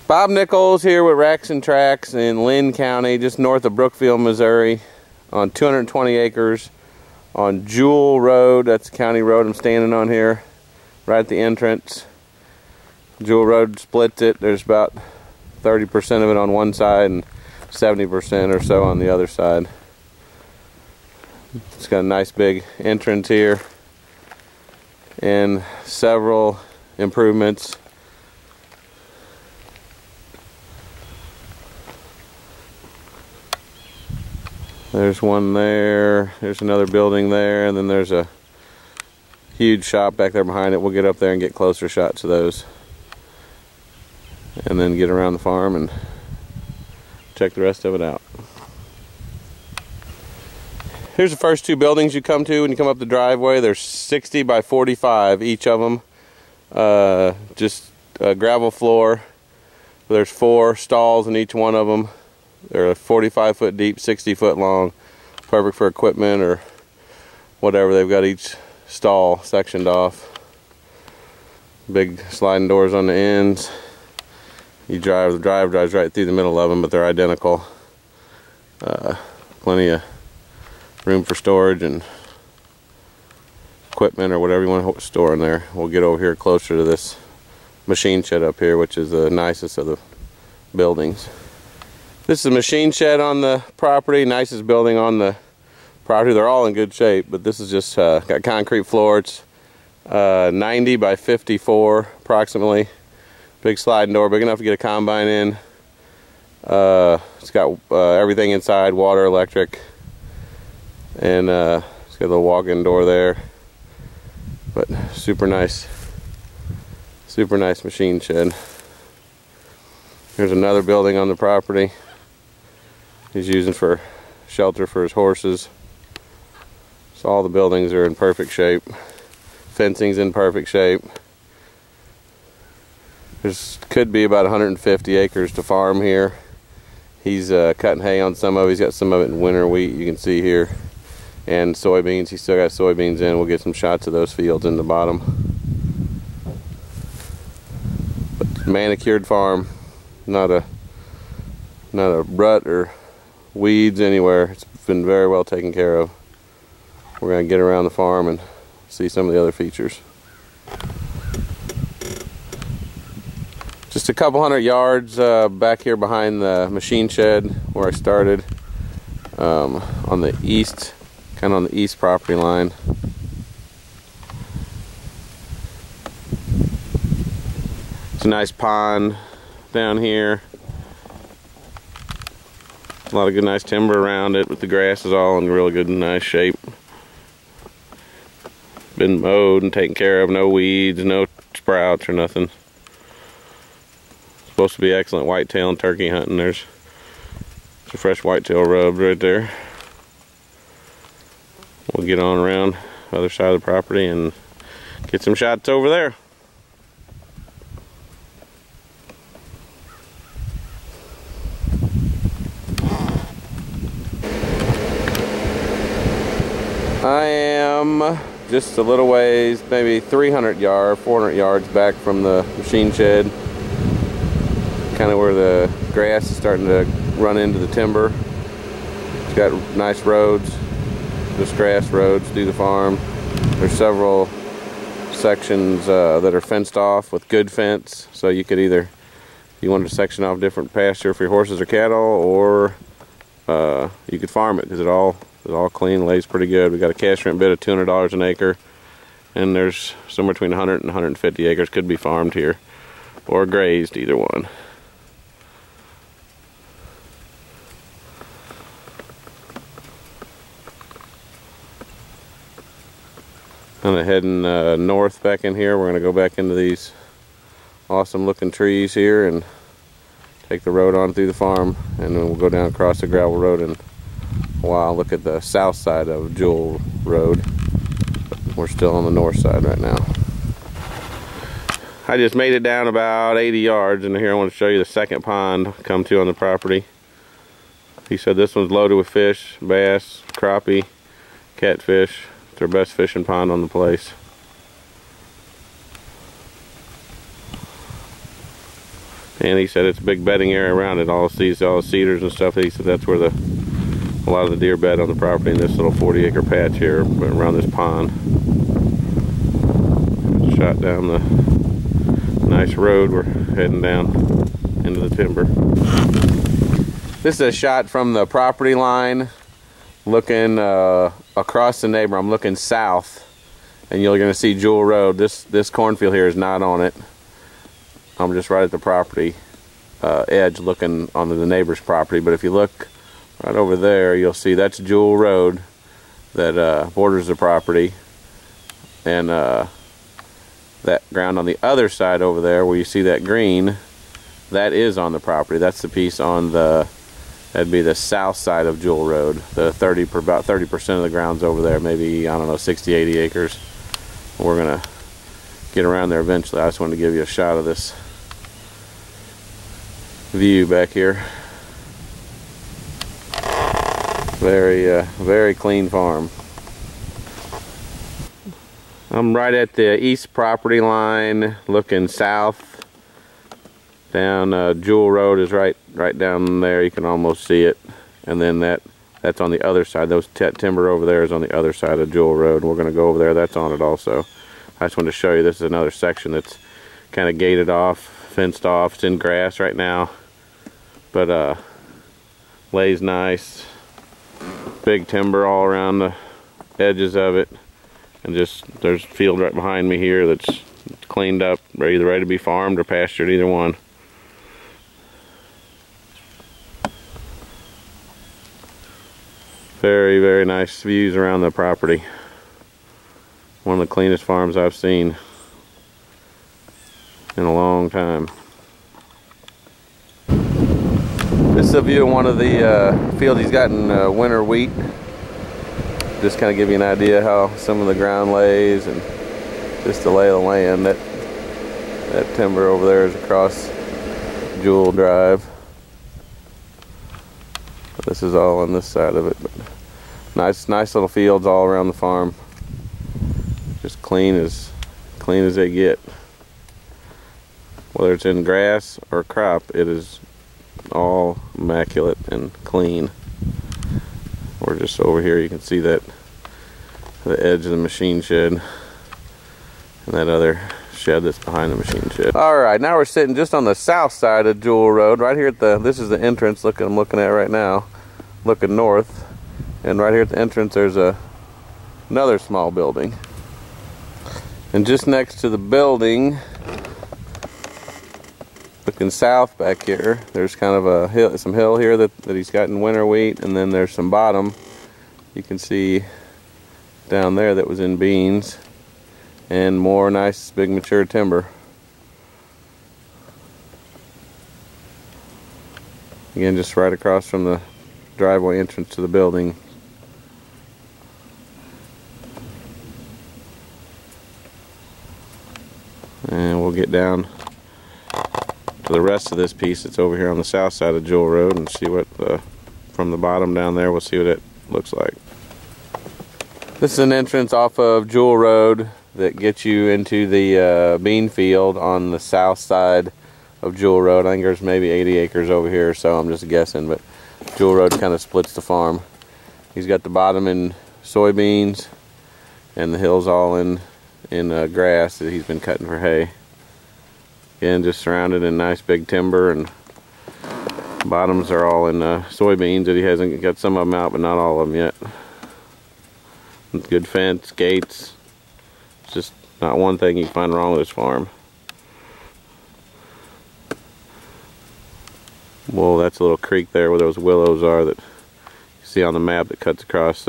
Bob Nichols here with Racks and Tracks in Linn County, just north of Brookfield, Missouri, on 220 acres on Jewel Road. That's the county road I'm standing on here, right at the entrance. Jewel Road splits it. There's about 30% of it on one side and 70% or so on the other side. It's got a nice big entrance here and several improvements. There's one there, there's another building there, and then there's a huge shop back there behind it. We'll get up there and get closer shots of those. And then get around the farm and check the rest of it out. Here's the first two buildings you come to when you come up the driveway. They're 60 by 45, each of them. Just a gravel floor. There's 4 stalls in each one of them. They're 45 foot deep, 60 foot long. Perfect for equipment or whatever. They've got each stall sectioned off. Big sliding doors on the ends. You drive, the drive drives right through the middle of them, but they're identical. Plenty of room for storage and equipment or whatever you want to store in there. We'll get over here closer to this machine shed up here, which is the nicest of the buildings. This is a machine shed on the property, nicest building on the property. They're all in good shape, but this is just got concrete floor. It's 90 by 54 approximately. Big sliding door, big enough to get a combine in. It's got everything inside, water, electric, and it's got a little walk-in door there. But super nice machine shed. Here's another building on the property. He's using for shelter for his horses. So all the buildings are in perfect shape. Fencing's in perfect shape. There's could be about 150 acres to farm here. He's cutting hay on some of it. He's got some of it in winter wheat, you can see here. And soybeans, he's still got soybeans in. We'll get some shots of those fields in the bottom. But manicured farm, not a rut or weeds anywhere. It's been very well taken care of. We're going to get around the farm and see some of the other features. Just a couple hundred yards back here behind the machine shed where I started, on the east, kind of on the east property line. It's a nice pond down here. A lot of good nice timber around it, but the grass is all in really good and nice shape. Been mowed and taken care of, no weeds, no sprouts or nothing. Supposed to be excellent whitetail and turkey hunting. There's a fresh whitetail rub right there. We'll get on around the other side of the property and get some shots over there. I am just a little ways, maybe 400 yards back from the machine shed. Kind of where the grass is starting to run into the timber. It's got nice roads, just grass roads through the farm. There's several sections that are fenced off with good fence, so you could either, if you wanted to section off different pasture for your horses or cattle, or you could farm it because it's all clean, lays pretty good. We got a cash rent bid of $200 an acre, and there's somewhere between 100 and 150 acres could be farmed here or grazed, either one. Kind of heading north back in here. We're going to go back into these awesome looking trees here and take the road on through the farm, and then we'll go down across the gravel road in a while. Look at the south side of Jewel Road. We're still on the north side right now. I just made it down about 80 yards, and here I want to show you the second pond I come to on the property. He said this one's loaded with fish, bass, crappie, catfish. It's our best fishing pond on the place. And he said it's a big bedding area around it. All the cedars and stuff. He said that's where a lot of the deer bed on the property in this little 40-acre patch here around this pond. Shot down the nice road. We're heading down into the timber. This is a shot from the property line, looking across the neighbor. I'm looking south, and you're going to see Jewel Road. This cornfield here is not on it. I'm just right at the property edge, looking onto the neighbor's property. But if you look right over there, you'll see that's Jewel Road that borders the property, and that ground on the other side over there, where you see that green, that is on the property. That's the piece on that'd be the south side of Jewel Road. About 30% of the ground's over there, maybe, I don't know, 60, 80 acres. We're gonna get around there eventually. I just wanted to give you a shot of this view back here. Very clean farm. I'm right at the east property line, looking south. Down Jewel Road is right down there. You can almost see it. And then that's on the other side. That timber over there is on the other side of Jewel Road. We're going to go over there. That's on it also. I just wanted to show you this is another section that's kind of gated off, fenced off. It's in grass right now, but lays nice. Big timber all around the edges of it. And just there's a field right behind me here that's cleaned up, either ready to be farmed or pastured, either one. Very nice views around the property. One of the cleanest farms I've seen in a long time. This is a view of one of the fields he's got in winter wheat. Just kind of give you an idea how some of the ground lays and just the lay of the land. That timber over there is across Jewel Drive. This is all on this side of it. But nice little fields all around the farm. Just clean as they get. Whether it's in grass or crop, it is all immaculate and clean. We're just over here, you can see that the edge of the machine shed and that other shed that's behind the machine shed. Alright, now we're sitting just on the south side of Jewel Road, right here at this is the entrance I'm looking at right now, looking north, and right here at the entrance there's another small building. And just next to the building, looking south back here, there's kind of a hill, some hill here that he's got in winter wheat, and then there's some bottom you can see down there that was in beans, and more nice big mature timber. Again, just right across from the driveway entrance to the building. And we'll get down to the rest of this piece that's over here on the south side of Jewel Road and see what from the bottom down there, we'll see what it looks like. This is an entrance off of Jewel Road that gets you into the bean field on the south side of Jewel Road. I think there's maybe 80 acres over here, so I'm just guessing, but Jewel Road kind of splits the farm. He's got the bottom in soybeans and the hills all in grass that he's been cutting for hay. Again, just surrounded in nice big timber, and bottoms are all in soybeans that he hasn't got some of them out, but not all of them yet. Good fence, gates. It's just not one thing you can find wrong with this farm. Well, that's a little creek there where those willows are that you see on the map that cuts across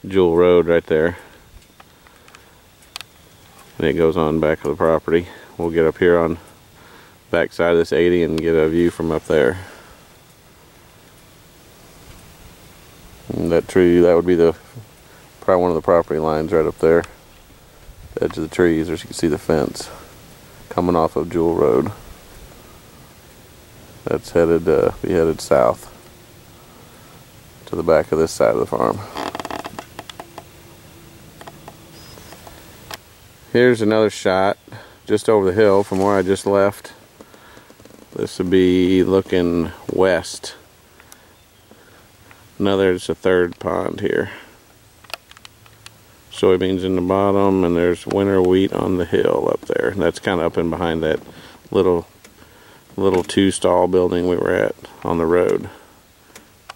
Jewel Road right there. And it goes on back of the property. We'll get up here on the back side of this 80 and get a view from up there. And that tree, that would be probably one of the property lines right up there. The edge of the trees, there you can see the fence coming off of Jewel Road. That's be headed south to the back of this side of the farm. Here's another shot just over the hill from where I just left. This would be looking west. There's a third pond here. Soybeans in the bottom, and there's winter wheat on the hill up there. And that's kind of up in behind that little two-stall building we were at on the road.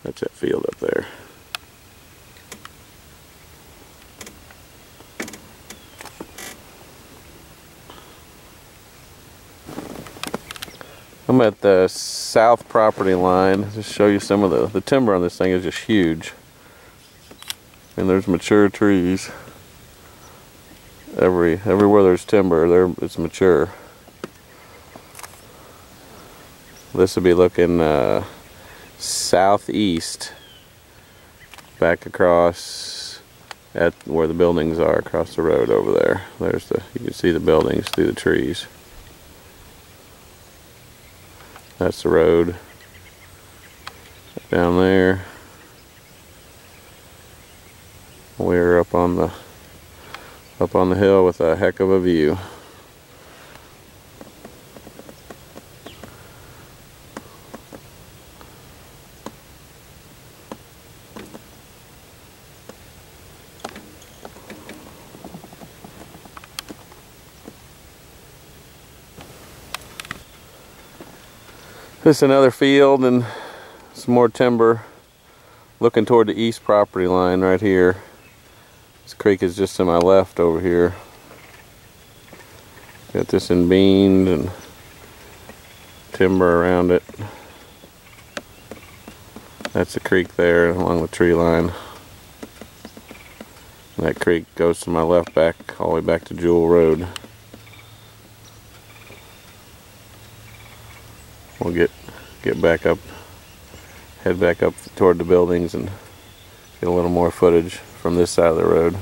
That's that field up there. I'm at the south property line. Just show you some of the timber on this thing is just huge. And there's mature trees. Everywhere there's timber, it's mature. This would be looking southeast, back across at where the buildings are, across the road over there. You can see the buildings through the trees. That's the road down there. We're up on the hill with a heck of a view. This is another field and some more timber looking toward the east property line right here. This creek is just to my left over here. Got this in beans and timber around it. That's the creek there along the tree line. And that creek goes to my left back all the way back to Jewel Road. We'll get back up, head back up toward the buildings and get a little more footage from this side of the road.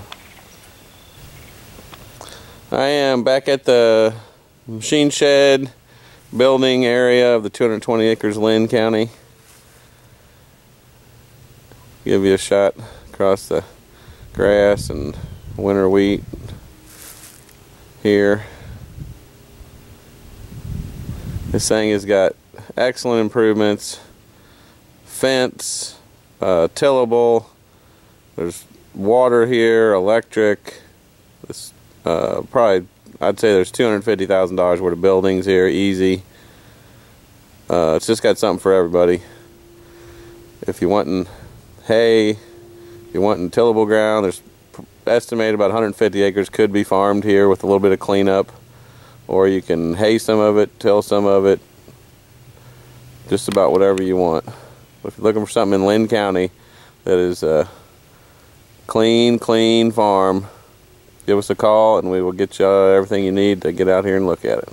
I am back at the machine shed building area of the 220 acres Linn County. Give you a shot across the grass and winter wheat here. This thing has got excellent improvements. Fence, tillable. There's water here, electric. This probably, I'd say there's $250,000 worth of buildings here, easy. It's just got something for everybody. If you're wanting hay, if you're wanting tillable ground, there's estimated about 150 acres could be farmed here with a little bit of cleanup. Or you can hay some of it, till some of it, just about whatever you want. If you're looking for something in Linn County that is a clean farm, give us a call and we will get you everything you need to get out here and look at it.